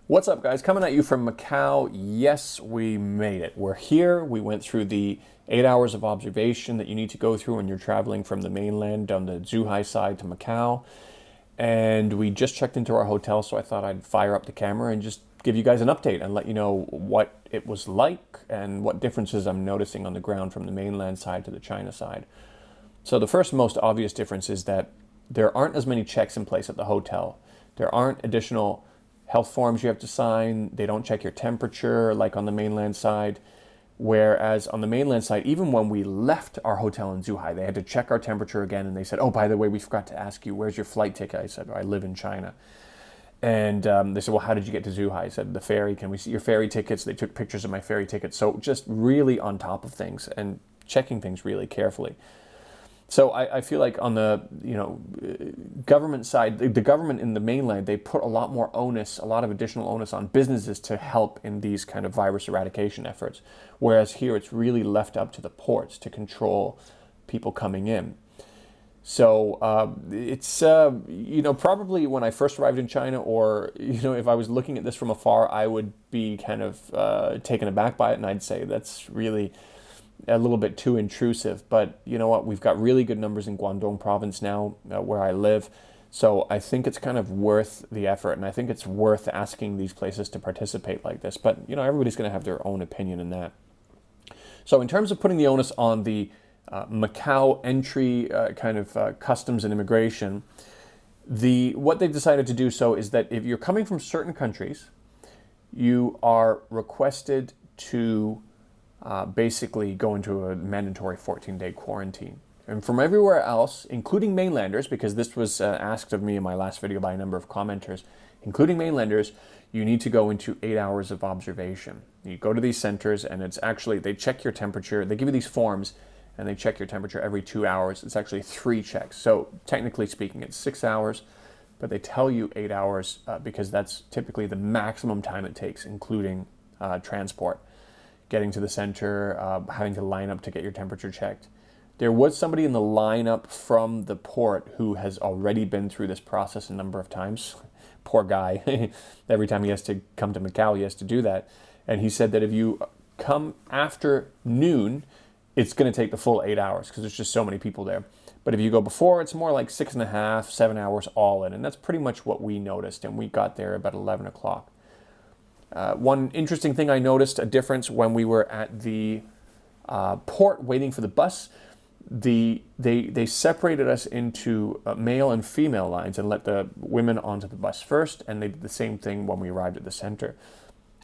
What's up, guys? Coming at you from Macau. Yes, we made it. We're here. We went through the 8 hours of observation that you need to go through when you're traveling from the mainland down the Zhuhai side to Macau. And we just checked into our hotel, so I thought I'd fire up the camera and just give you guys an update and let you know what it was like and what differences I'm noticing on the ground from the mainland side to the China side. So the first most obvious difference is that there aren't as many checks in place at the hotel. There aren't additional health forms you have to sign. They don't check your temperature like on the mainland side. Whereas on the mainland side, even when we left our hotel in Zhuhai, they had to check our temperature again. And they said, oh, by the way, we forgot to ask you, where's your flight ticket? I said, I live in China. And they said, well, how did you get to Zhuhai? I said, the ferry. Can we see your ferry tickets? They took pictures of my ferry tickets. So just really on top of things and checking things really carefully. So I feel like on the government side, the government in the mainland, they put a lot more onus, a lot of additional onus on businesses to help in these kind of virus eradication efforts. Whereas here it's really left up to the ports to control people coming in. So it's, probably when I first arrived in China, or, if I was looking at this from afar, I would be kind of taken aback by it. And I'd say that's really a little bit too intrusive. But you know what? We've got really good numbers in Guangdong province now, where I live. So I think it's kind of worth the effort. And I think it's worth asking these places to participate like this. But, everybody's going to have their own opinion in that. So in terms of putting the onus on the Macau entry customs and immigration, what they've decided to do so is that if you're coming from certain countries, you are requested to basically go into a mandatory 14-day quarantine. And from everywhere else, including mainlanders, because this was asked of me in my last video by a number of commenters, including mainlanders, you need to go into 8 hours of observation. You go to these centers and it's actually, they check your temperature, they give you these forms and they check your temperature every 2 hours. It's actually 3 checks. So technically speaking, it's 6 hours, but they tell you 8 hours because that's typically the maximum time it takes, including transport. Getting to the center, having to line up to get your temperature checked. There was somebody in the lineup from the port who has already been through this process a number of times. Poor guy. Every time he has to come to Macau, he has to do that. And he said that if you come after noon, it's going to take the full 8 hours because there's just so many people there. But if you go before, it's more like 6.5, 7 hours all in. And that's pretty much what we noticed. And we got there about 11 o'clock. One interesting thing I noticed, a difference when we were at the port waiting for the bus, they separated us into male and female lines and let the women onto the bus first, and they did the same thing when we arrived at the center.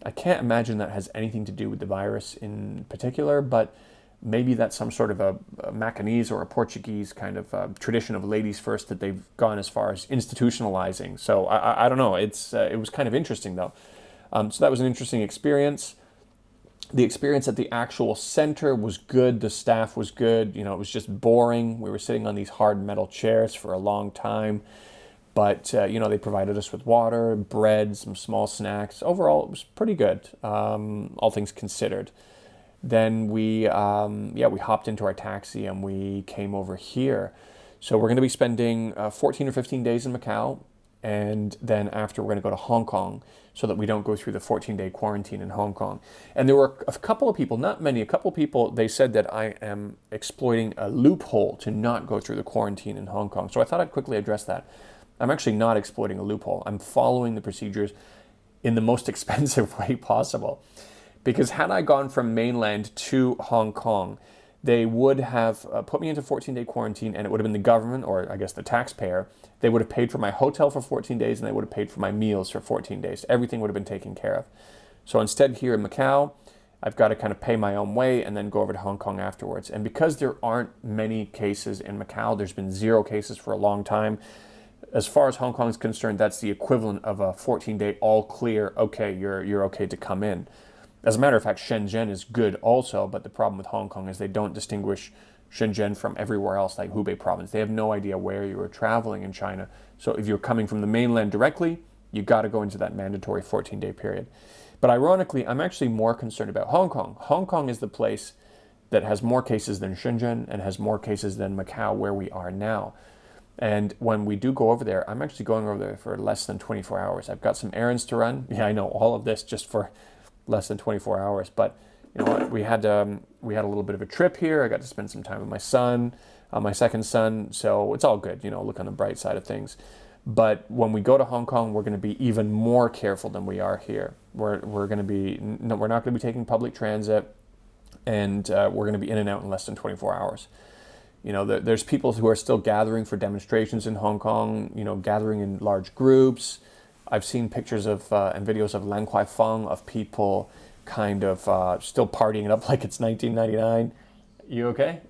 I can't imagine that has anything to do with the virus in particular, but maybe that's some sort of a Macanese or a Portuguese kind of tradition of ladies first that they've gone as far as institutionalizing. So I don't know. It was kind of interesting though. So that was an interesting experience. The experience at the actual center was good. The staff was good. It was just boring. We were sitting on these hard metal chairs for a long time. But, they provided us with water, bread, some small snacks. Overall, it was pretty good, all things considered. Then we hopped into our taxi and we came over here. So we're going to be spending 14 or 15 days in Macau. And then after, we're going to go to Hong Kong so that we don't go through the 14-day quarantine in Hong Kong. And there were a couple of people, not many, a couple of people, they said that I am exploiting a loophole to not go through the quarantine in Hong Kong. So I thought I'd quickly address that. I'm actually not exploiting a loophole. I'm following the procedures in the most expensive way possible. Because had I gone from mainland to Hong Kong, they would have put me into 14-day quarantine, and it would have been the government, or I guess the taxpayer, they would have paid for my hotel for 14 days, and they would have paid for my meals for 14 days. Everything would have been taken care of. So instead here in Macau, I've got to kind of pay my own way and then go over to Hong Kong afterwards. And because there aren't many cases in Macau, there's been 0 cases for a long time. As far as Hong Kong is concerned, that's the equivalent of a 14-day all clear, okay, you're okay to come in. As a matter of fact, Shenzhen is good also, but the problem with Hong Kong is they don't distinguish Shenzhen from everywhere else, like Hubei province. They have no idea where you are traveling in China. So if you're coming from the mainland directly, you got to go into that mandatory 14-day period. But ironically, I'm actually more concerned about Hong Kong. Hong Kong is the place that has more cases than Shenzhen and has more cases than Macau, where we are now. And when we do go over there, I'm actually going over there for less than 24 hours. I've got some errands to run. Yeah, I know, all of this just for less than 24 hours. But you know what? We had a little bit of a trip here. I got to spend some time with my son, my second son. So it's all good. You know, look on the bright side of things. But when we go to Hong Kong, we're going to be even more careful than we are here. We're going to be no, we're not going to be taking public transit, and we're going to be in and out in less than 24 hours. You know, there's people who are still gathering for demonstrations in Hong Kong, you know, gathering in large groups. I've seen pictures of and videos of Lan Kwai Fong, of people kind of still partying it up like it's 1999. You okay?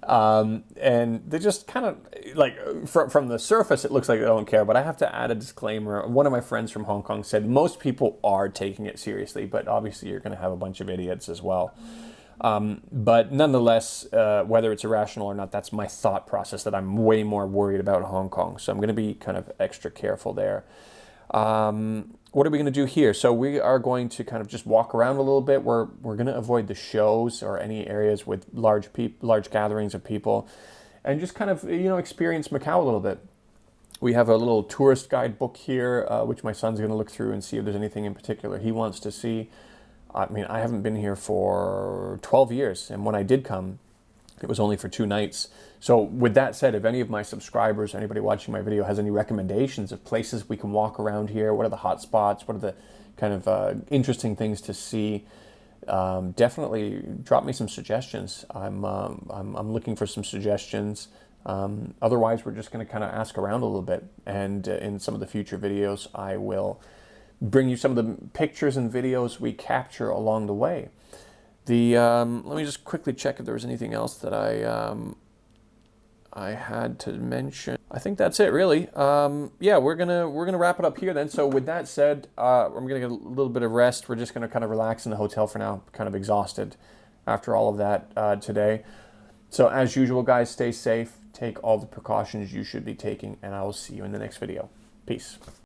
And they just kind of, like, from the surface, it looks like they don't care, but I have to add a disclaimer. One of my friends from Hong Kong said most people are taking it seriously, but obviously you're going to have a bunch of idiots as well. But nonetheless, whether it's irrational or not, that's my thought process, that I'm way more worried about Hong Kong. So I'm going to be kind of extra careful there. What are we going to do here? So we are going to kind of just walk around a little bit. We're going to avoid the shows or any areas with large gatherings of people, and just kind of, you know, experience Macau a little bit. We have a little tourist guide book here, which my son's going to look through and see if there's anything in particular he wants to see. I mean, I haven't been here for 12 years, and when I did come, it was only for 2 nights. So with that said, if any of my subscribers, anybody watching my video, has any recommendations of places we can walk around here, what are the hot spots, what are the kind of interesting things to see, definitely drop me some suggestions. I'm looking for some suggestions. Otherwise, we're just going to kind of ask around a little bit, and in some of the future videos, I will bring you some of the pictures and videos we capture along the way. Let me just quickly check if there was anything else that I had to mention. I think that's it, really. Yeah, we're gonna wrap it up here then. So with that said, I'm gonna get a little bit of rest. We're just gonna kind of relax in the hotel for now. Kind of exhausted after all of that today. So as usual, guys, stay safe. Take all the precautions you should be taking, and I will see you in the next video. Peace.